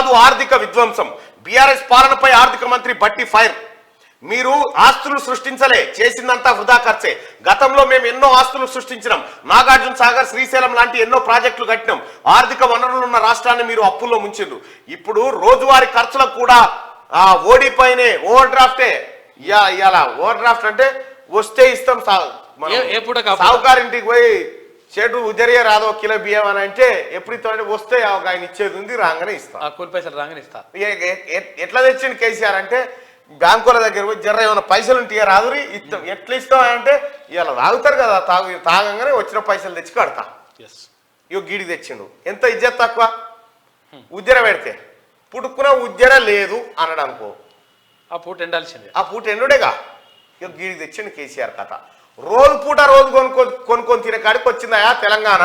కాదు ఆర్థిక విధ్వంసం. బీఆర్ఎస్ పాలనపై ఆర్థిక మంత్రి బట్టి ఫైర్. మీరు ఆస్తులు సృష్టించలే, చేసిందంతా వృధా ఖర్చే. గతంలో మేము ఎన్నో ఆస్తులు సృష్టించినాం. నాగార్జున సాగర్, శ్రీశైలం లాంటి ఎన్నో ప్రాజెక్టులు కట్టినాం. ఆర్థిక వనరులు ఉన్న రాష్ట్రాన్ని మీరు అప్పుల్లో ముంచిండ్రు. ఇప్పుడు రోజువారీ ఖర్చులకు కూడా ఓడిపోయినే ఓవర్ డ్రాఫ్టే. ఇవాళ ఓవర్ డ్రాఫ్ట్ అంటే వస్తే ఇస్తాం, సావుకారింటికి పోయి చెడు ఉదరియే రాదో కిలో బియ్యం అని అంటే ఎప్పుడు ఇస్తామంటే వస్తే ఆయన ఇచ్చేది ఉంది, రాగానే ఇస్తాం, కూలి పైసలు రాగానే ఇస్తా. ఎట్లా తెచ్చిండు కేసీఆర్ అంటే బ్యాంకుల దగ్గర పోయి జర్ర ఏమైనా పైసలు ఉంటే రాదురి ఇస్తాం. ఎట్లా ఇస్తాం అంటే ఇలా తాగుతారు కదా, తాగంగానే వచ్చిన పైసలు తెచ్చి కడతా. ఇగో గీడి తెచ్చిండు. ఎంత ఇజ్జత్ తక్కువ. ఉద్దెర పెడితే పుట్టుకున్న ఉద్దెర లేదు అన్నాడు అనుకో, ఆ పూట ఎండాల్సిందే. ఆ పూట ఎండుడేగా. ఇక గీడి తెచ్చిండు కేసీఆర్ కథ. రోజు పూట రోజు కొనుక్కొని తినే కాడికి వచ్చిందా తెలంగాణ.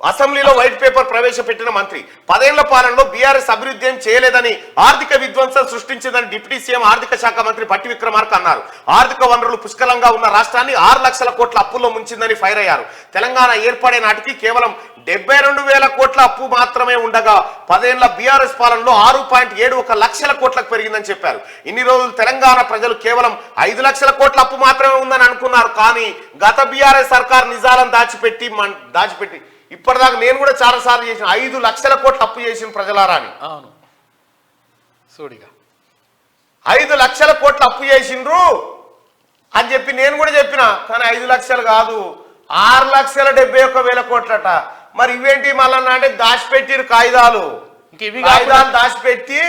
అసెంబ్లీలో వైట్ పేపర్ ప్రవేశపెట్టిన మంత్రి 10 ఏళ్ల పాలనలో బీఆర్ఎస్ అభివృద్ధి ఏం చేయలేదని, ఆర్థిక విధ్వంసం సృష్టించిందని డిప్యూటీ సీఎం ఆర్థిక శాఖ మంత్రి భట్టి విక్రమార్క అన్నారు. ఆర్థిక వనరులు పుష్కలంగా ఉన్న రాష్ట్రాన్ని 6 లక్షల కోట్ల అప్పుల్లో ముంచిందని ఫైర్ అయ్యారు. తెలంగాణ ఏర్పడే నాటికి కేవలం 72,000 కోట్ల అప్పు మాత్రమే ఉండగా 10 ఏళ్ల బీఆర్ఎస్ పాలనలో 6.71 లక్షల కోట్లకు పెరిగిందని చెప్పారు. ఇన్ని రోజులు తెలంగాణ ప్రజలు కేవలం 5 లక్షల కోట్ల అప్పు మాత్రమే ఉందని అనుకున్నారు. కానీ గత బీఆర్ఎస్ సర్కార్ నిజాలను దాచిపెట్టి ఇప్పటిదాకా నేను కూడా చాలా సార్లు చేసిన 5 లక్షల కోట్ల అప్పు చేసిన ప్రజలారా అని. అవును, సూడిగా 5 లక్షల కోట్ల అప్పు చేసిండ్రు అని చెప్పి నేను కూడా చెప్పిన. కానీ 5 లక్షలు కాదు, 6,71,000 కోట్లట. మరి ఇవేంటి మళ్ళా అంటే దాచిపెట్టిరు కాగితాలు దాచిపెట్టి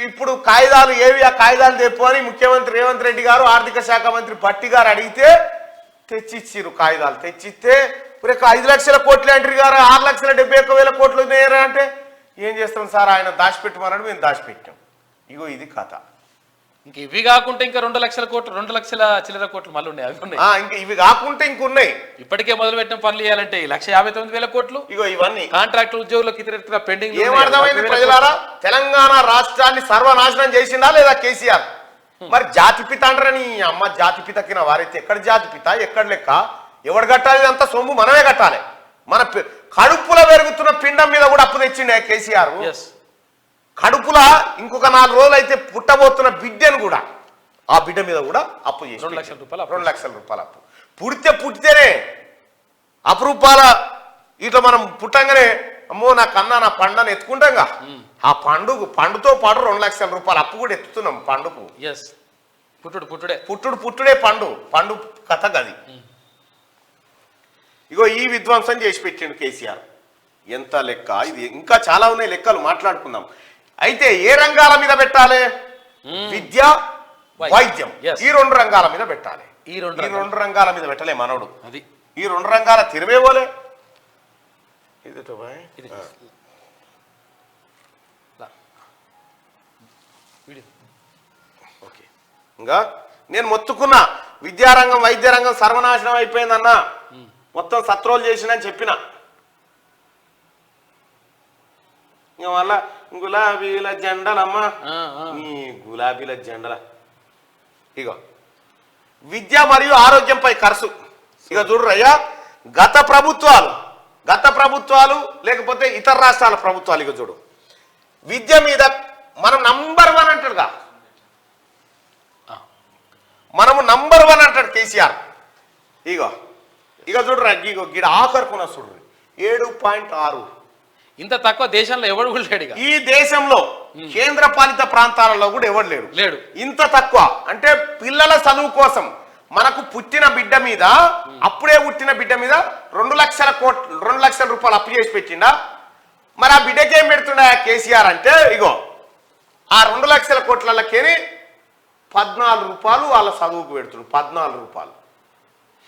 ఇప్పుడు కాగితాలు ఏవి, ఆ కాగితాలు తెప్పు అని ముఖ్యమంత్రి రేవంత్ రెడ్డి గారు ఆర్థిక శాఖ మంత్రి భట్టి గారు అడిగితే తెచ్చిచ్చిరు. కాగితాలు తెచ్చిస్తే 5 లక్షల కోట్లు అంటారు గారు, 6,71,000 కోట్లు ఉన్నాయరా అంటే ఏం చేస్తాం సార్, ఆయన దాచిపెట్టమన్నాడు, మేము దాచిపెట్టాం. ఇగో ఇది కథ. ఇంక ఇవి కాకుంటే ఇంకా 2 లక్షల కోట్లు, 2 లక్షల చిల్లర కోట్లు మళ్ళీ ఉన్నాయి. అవి ఉన్నాయి. ఇంకా ఇవి కాకుంటే ఇంకున్నాయి. ఇప్పటికే మొదలు పెట్టిన పనులు చేయాలంటే 1,59,000 కోట్లు. ఇగో ఇవన్నీ కాంట్రాక్ట్ ఉద్యోగులకు ఇతర పెండింగ్. ఏమర్థమైంది ప్రజలారా? తెలంగాణ రాష్ట్రాన్ని సర్వనాశనం చేసిందా లేదా కేసీఆర్? మరి జాతిపిత అంటారని అమ్మ, జాతిపితకిన వారైతే ఎక్కడ జాతిపిత, ఎక్కడ లెక్క, ఎవడు కట్టాలి? అంత సొమ్ము మనమే కట్టాలి. మన కడుపులో పెరుగుతున్న పిండం మీద కూడా అప్పు తెచ్చిండే కేసీఆర్. కడుపుల ఇంకొక 4 రోజులు అయితే పుట్టబోతున్న బిడ్డను కూడా, ఆ బిడ్డ మీద కూడా అప్పు చేసి 2 లక్షల రూపాయలు 2 లక్షల రూపాయలు అప్పు. పుడితేనే అపురూపాల ఇట్లా మనం పుట్టంగానే అమ్మో నా కన్నా నా పండని ఎత్తుకుంటాంగా, ఆ పండుతో పాటు 2 లక్షల రూపాయలు అప్పు కూడా ఎత్తుతున్నాం పండుకు. పుట్టుడే పండు కథ గది. ఇగో ఈ విధ్వంసం చేసి పెట్టిండు కేసీఆర్. ఎంత లెక్క ఇది, ఇంకా చాలా ఉన్నాయి లెక్కలు, మాట్లాడుకుందాం. అయితే ఏ రంగాల మీద పెట్టాలి? విద్య, వైద్యం, ఈ 2 రంగాల మీద పెట్టాలి. ఈ 2 రంగాల మీద పెట్టలే మనోడు. అది ఈ 2 రంగాల తిరివేవోలే. ఓకే, ఇంకా నేను మొత్తుకున్నా విద్యారంగం వైద్యరంగం సర్వనాశనం అయిపోయిందన్నా, మొత్తం సత్రోలు చేసినని చెప్పిన. ఇక మళ్ళా గులాబీల జెండలమ్మా, నీ గులాబీల జెండల. ఇగో విద్య మరియు ఆరోగ్యంపై ఖర్చు. ఇక చూడరయ్యా, గత ప్రభుత్వాలు లేకపోతే ఇతర రాష్ట్రాల ప్రభుత్వాలు, ఇక చూడు విద్య మీద మనం నంబర్ 1 అంటాడుగా, మనము నంబర్ 1 అంటాడు కేసీఆర్. ఇక చూడరా, ఇగో గిడ ఆఖరుకున్న చూడు 7.6. ఇంత తక్కువ దేశంలో ఎవడు కూడా లేడు. ఈ దేశంలో కేంద్ర పాలిత ప్రాంతాలలో కూడా ఎవడు లేడు. ఇంత తక్కువ అంటే పిల్లల చదువు కోసం మనకు పుట్టిన బిడ్డ మీద, అప్పుడే పుట్టిన బిడ్డ మీద 2 లక్షల రూపాయలు అప్పు చేసి పెట్టిండా. మరి ఆ బిడ్డకి ఏం పెడుతుండా కేసీఆర్ అంటే, ఇగో ఆ 2 లక్షల కోట్లకేని 14 రూపాయలు వాళ్ళ చదువుకు పెడుతున్నాడు. 14 రూపాయలు,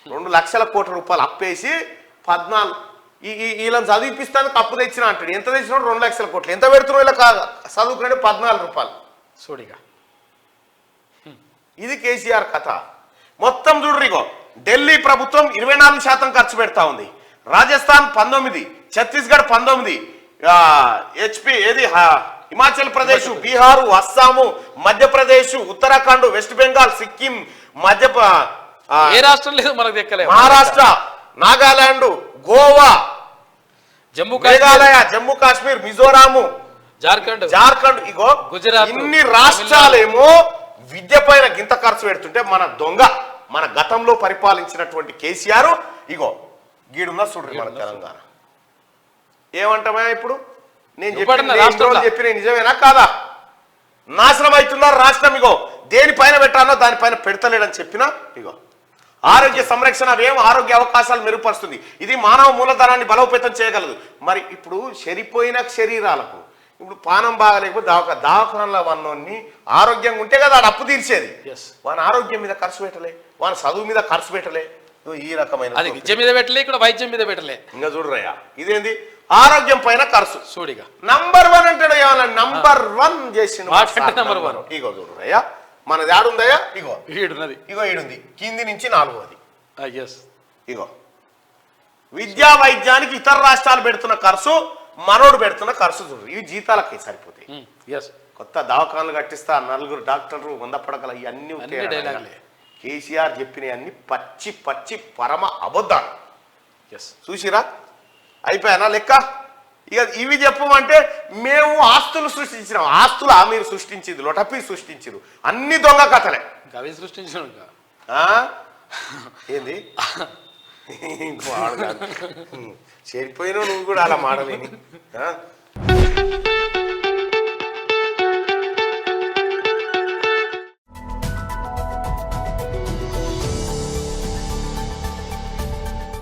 2 లక్షల కోట్ల రూపాయలు అప్పేసి 14 వీళ్ళని చదివిపిస్తానికి అప్పు తెచ్చిన అంటాడు. ఎంత తెచ్చినాడు? 2 లక్షల కోట్లు. ఎంత పెడుతున్నాడు ఇలా చదువుకునే? 14 రూపాయలు. చూడిగా ఇది కేసీఆర్ కథ మొత్తం. చూడ్రిగో ఢిల్లీ ప్రభుత్వం 24% ఖర్చు పెడతా ఉంది, రాజస్థాన్ 19, ఛత్తీస్గఢ్ 19, హిమాచల్ ప్రదేశ్, బీహారు, అస్సాము, మధ్యప్రదేశ్, ఉత్తరాఖండ్, వెస్ట్ బెంగాల్, సిక్కిం, ఏ రాష్ట్రం లేదు మనకు దక్కలే, మహారాష్ట్ర, నాగాలాండ్, గోవా, మేఘాలయ, జమ్మూ కాశ్మీర్, మిజోరాము, జార్ఖండ్ ఇగో గుజరాత్, ఇన్ని రాష్ట్రాలేమో విద్య పైన గింత ఖర్చు పెడుతుంటే మన దొంగ మన గతంలో పరిపాలించినటువంటి కేసీఆర్ ఇగో గీడున్నా చూడ్రి మన తెలంగాణ. ఏమంటామా ఇప్పుడు? నేను చెప్పిన నిజమేనా కాదా? నాశనం అవుతున్నారు రాష్ట్రం. ఇగో దేనిపైన పెట్టానో దానిపైన పెడతలేడని చెప్పినా ఇగో ఆరోగ్య సంరక్షణ వ్యయం ఆరోగ్య అవకాశాలు మెరుగుపరుస్తుంది. ఇది మానవ మూలధనాన్ని బలోపేతం చేయగలదు. మరి ఇప్పుడు చెడిపోయిన శరీరాలకు ఇప్పుడు పానం బాగలేకపోతే దవాఖానలో వన్నోన్ని ఆరోగ్యంగా ఉంటే కదా ఆడ అప్పు తీర్చేది. వాని ఆరోగ్యం మీద ఖర్చు పెట్టలే, వాని చదువు మీద ఖర్చు పెట్టలే. ఈ రకమైన విద్య మీద పెట్టలే, ఇక్కడ వైద్యం మీద పెట్టలే. ఇంకా చూడరయ్యా ఇదేంది ఆరోగ్యం పైన ఖర్చు. చూడిగా నంబర్ 1 అంటాడు. ఏమన్నా నంబర్ 1 చేసిండు. ఇగో చూడరయ్యా మనది ఆడుందయ్యా. ఇగో ఈడున్నది, ఇగో ఈడుంది, కింది నుంచి 4వది. ఇగో విద్యా వైద్యానికి ఇతర రాష్ట్రాలు పెడుతున్న ఖర్చు, మనోడు పెడుతున్న ఖర్చు చూడు. ఇవి జీతాలకి సరిపోతాయి. కొత్త దవాఖానలు కట్టిస్తా, 4 డాక్టర్లు, 100 పడకలు, ఇవన్నీ కేసీఆర్ చెప్పినవన్నీ పచ్చి పచ్చి పరమ అబద్ధాలు. చూసిరా అయిపోయానా లెక్క? ఇక ఇవి చెప్పమంటే మేము ఆస్తులు సృష్టించినాం. ఆస్తులా మీరు సృష్టించింది? లొటపి సృష్టించారు. అన్ని దొంగ కథలే అవి సృష్టించిన. ఏంది చేరిపోయినావు నువ్వు కూడా అలా మాడలేని.